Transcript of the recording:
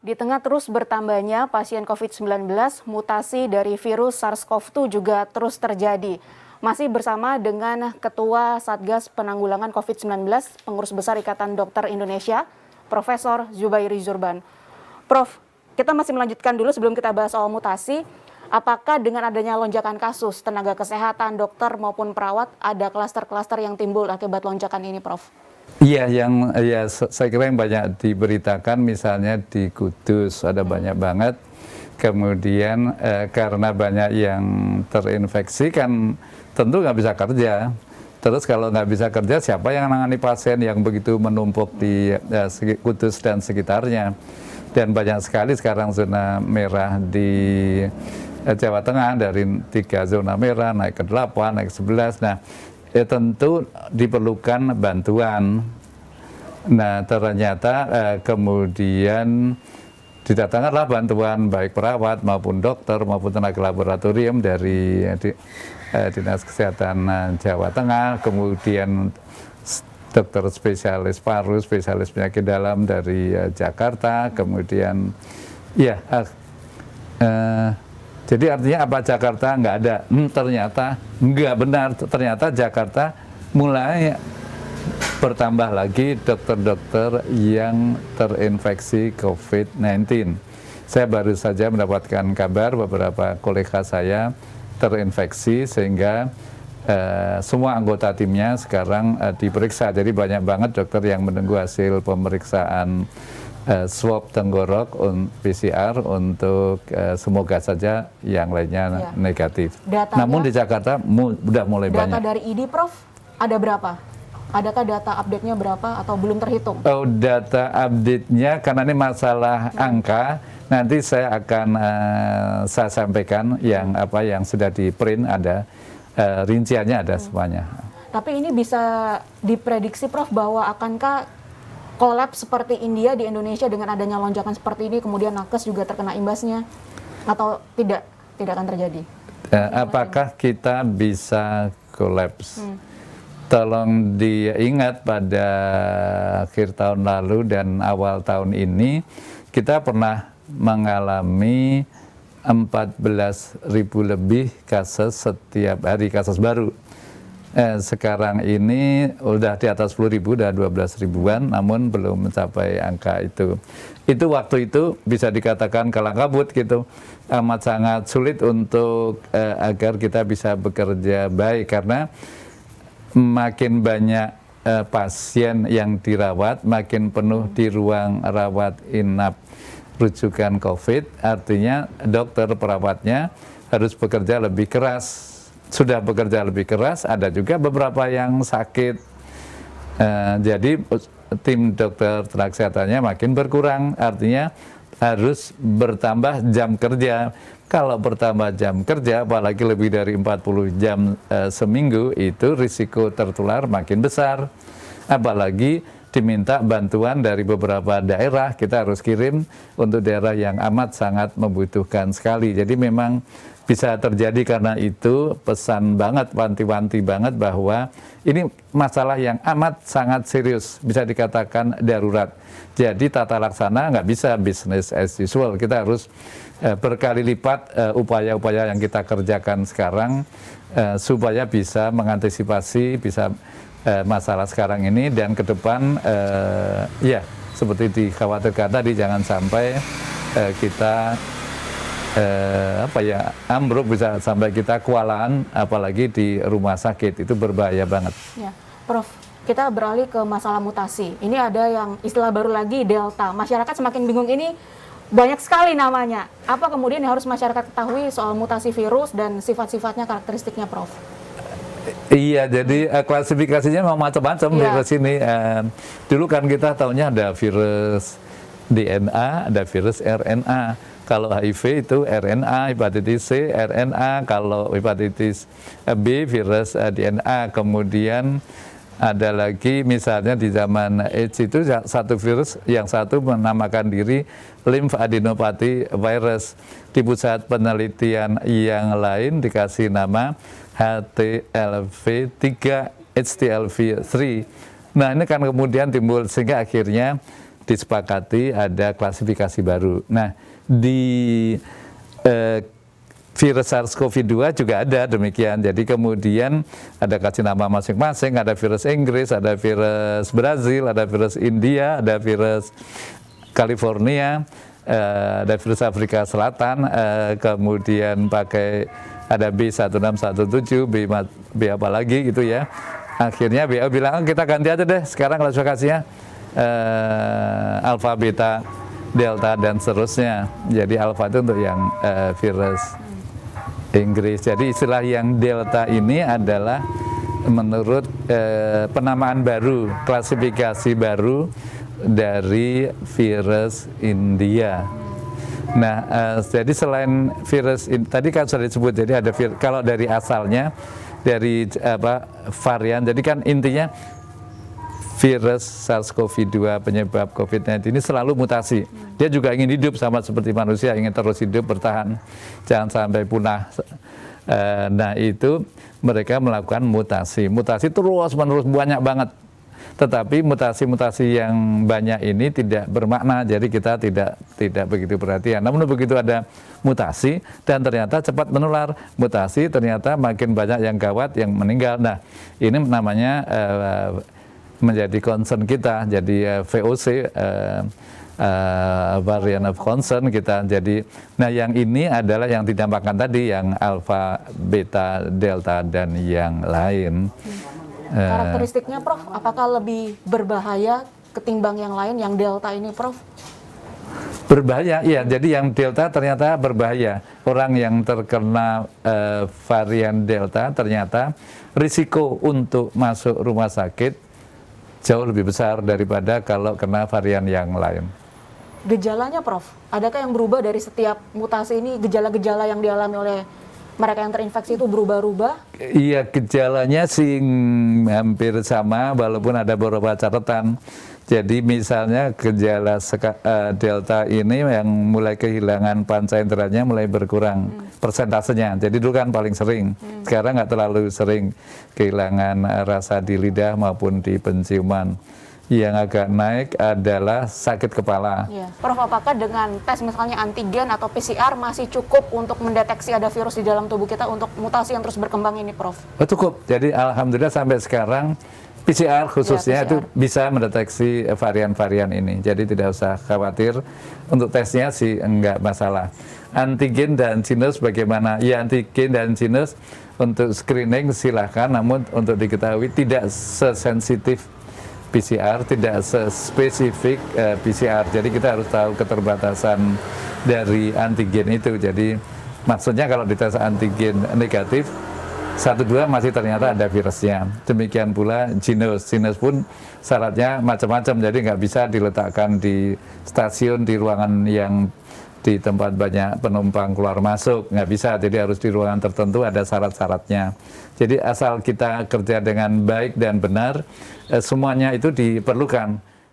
Di tengah terus bertambahnya pasien COVID-19, mutasi dari virus SARS-CoV-2 juga terus terjadi. Masih bersama dengan Ketua Satgas Penanggulangan COVID-19, Pengurus Besar Ikatan Dokter Indonesia, Profesor Zubairi Zurban. Prof, kita masih melanjutkan dulu sebelum kita bahas soal mutasi. Apakah dengan adanya lonjakan kasus, tenaga kesehatan, dokter maupun perawat, ada klaster-klaster yang timbul akibat lonjakan ini, Prof? Iya, saya kira yang banyak diberitakan misalnya di Kudus ada banyak banget. Kemudian karena banyak yang terinfeksi kan tentu nggak bisa kerja. Terus kalau nggak bisa kerja, siapa yang menangani pasien yang begitu menumpuk di Kudus dan sekitarnya? Dan banyak sekali sekarang zona merah di Jawa Tengah, dari 3 zona merah naik ke 8, naik ke 11. Nah, ya tentu diperlukan bantuan. Nah, ternyata kemudian didatangkanlah bantuan baik perawat maupun dokter maupun tenaga laboratorium dari Dinas Kesehatan Jawa Tengah, kemudian dokter spesialis paru, spesialis penyakit dalam dari Jakarta, kemudian ya jadi artinya apa Jakarta nggak ada? Ternyata nggak benar. Ternyata Jakarta mulai bertambah lagi dokter-dokter yang terinfeksi COVID-19. Saya baru saja mendapatkan kabar beberapa kolega saya terinfeksi sehingga semua anggota timnya sekarang diperiksa. Jadi banyak banget dokter yang menunggu hasil pemeriksaan swab tenggorok PCR untuk semoga saja yang lainnya negatif. Datanya, namun di Jakarta sudah mulai banyak. Data dari ID, Prof, ada berapa? Adakah data update-nya berapa atau belum terhitung? Oh, data update-nya karena ini masalah angka, nanti saya akan saya sampaikan yang yang sudah di print ada rinciannya ada semuanya. Tapi ini bisa diprediksi, Prof, bahwa akankah kolaps seperti India di Indonesia dengan adanya lonjakan seperti ini, kemudian nakes juga terkena imbasnya, atau tidak akan terjadi? Apakah kita bisa kolaps? Tolong diingat pada akhir tahun lalu dan awal tahun ini kita pernah mengalami 14.000 lebih kasus setiap hari, kasus baru. Sekarang ini udah di atas 10.000, udah 12 ribuan, namun belum mencapai angka itu. Itu waktu itu bisa dikatakan kalang kabut gitu, amat sangat sulit untuk agar kita bisa bekerja baik karena makin banyak pasien yang dirawat, makin penuh di ruang rawat inap rujukan COVID, artinya dokter perawatnya harus bekerja lebih keras. Sudah bekerja lebih keras, ada juga beberapa yang sakit. Jadi tim dokter tenaga kesehatannya makin berkurang, artinya harus bertambah jam kerja. Kalau bertambah jam kerja, apalagi lebih dari 40 jam seminggu, itu risiko tertular makin besar. Apalagi diminta bantuan dari beberapa daerah, kita harus kirim untuk daerah yang amat sangat membutuhkan sekali. Jadi memang bisa terjadi, karena itu pesan banget, wanti-wanti banget bahwa ini masalah yang amat sangat serius, bisa dikatakan darurat. Jadi tata laksana nggak bisa business as usual, kita harus berkali lipat upaya-upaya yang kita kerjakan sekarang supaya bisa mengantisipasi masalah sekarang ini, dan ke depan ya seperti dikhawatirkan tadi, jangan sampai kita ambruk, bisa sampai kita kewalahan, apalagi di rumah sakit, itu berbahaya banget. Ya, Prof, kita beralih ke masalah mutasi. Ini ada yang istilah baru lagi, Delta. Masyarakat semakin bingung, ini banyak sekali namanya. Apa kemudian yang harus masyarakat ketahui soal mutasi virus dan sifat-sifatnya, karakteristiknya, Prof? Iya, jadi klasifikasinya memang macam-macam virus ini. Dulu kan kita taunya ada virus DNA, ada virus RNA. Kalau HIV itu RNA, hepatitis C RNA, kalau hepatitis B virus DNA. Kemudian ada lagi misalnya di zaman AIDS itu satu virus, yang satu menamakan diri lymphadenopathy virus. Di pusat penelitian yang lain dikasih nama HTLV3, HTLV3. Nah, ini kan kemudian timbul, sehingga akhirnya disepakati ada klasifikasi baru. Nah, di virus SARS-CoV-2 juga ada demikian. Jadi kemudian ada kasih nama masing-masing, ada virus Inggris, ada virus Brazil, ada virus India, ada virus California, ada virus Afrika Selatan, kemudian pakai ada B1617, B apa lagi gitu ya. Akhirnya WHO bilang, kita ganti aja deh sekarang klasifikasinya alfa, beta, delta dan seterusnya. Jadi alfa itu untuk yang virus Inggris. Jadi istilah yang delta ini adalah menurut penamaan baru, klasifikasi baru dari virus India. Nah, jadi selain virus tadi kan sudah disebut, jadi ada kalau dari asalnya dari varian, jadi kan intinya virus SARS-CoV-2 penyebab COVID-19 ini selalu mutasi. Dia juga ingin hidup sama seperti manusia, ingin terus hidup, bertahan, jangan sampai punah. Nah itu mereka melakukan mutasi. Mutasi terus-menerus banyak banget. Tetapi mutasi-mutasi yang banyak ini tidak bermakna, jadi kita tidak begitu perhatian. Namun begitu ada mutasi dan ternyata cepat menular, mutasi ternyata makin banyak yang gawat, yang meninggal. Nah ini namanya menjadi concern kita, jadi VOC, variant of concern kita. Jadi, nah yang ini adalah yang didampakkan tadi, yang alfa, beta, delta dan yang lain. Karakteristiknya, Prof, apakah lebih berbahaya ketimbang yang lain, yang delta ini, Prof? Berbahaya, iya. Jadi yang delta ternyata berbahaya. Orang yang terkena varian delta ternyata risiko untuk masuk rumah sakit jauh lebih besar daripada kalau kena varian yang lain. Gejalanya, Prof, adakah yang berubah dari setiap mutasi ini? Gejala-gejala yang dialami oleh mereka yang terinfeksi itu berubah-ubah? Iya, gejalanya sih hampir sama, walaupun ada beberapa catatan. Jadi misalnya gejala delta ini yang mulai kehilangan panca inderanya mulai berkurang persentasenya. Jadi dulu kan paling sering, sekarang nggak terlalu sering kehilangan rasa di lidah maupun di penciuman. Yang agak naik adalah sakit kepala. Ya. Prof, apakah dengan tes misalnya antigen atau PCR masih cukup untuk mendeteksi ada virus di dalam tubuh kita untuk mutasi yang terus berkembang ini, Prof? Oh, cukup. Jadi alhamdulillah sampai sekarang PCR khususnya itu bisa mendeteksi varian-varian ini. Jadi tidak usah khawatir, untuk tesnya sih enggak masalah. Antigen dan sinus bagaimana? Ya, antigen dan sinus untuk screening silahkan, namun untuk diketahui tidak sesensitif PCR, tidak sespesifik PCR. Jadi kita harus tahu keterbatasan dari antigen itu. Jadi maksudnya kalau dites antigen negatif, 1-2 masih ternyata ada virusnya. Demikian pula Jinus. Jinus pun syaratnya macam-macam, jadi nggak bisa diletakkan di stasiun, di ruangan yang di tempat banyak penumpang keluar masuk, nggak bisa. Jadi harus di ruangan tertentu, ada syarat-syaratnya. Jadi asal kita kerja dengan baik dan benar, semuanya itu diperlukan.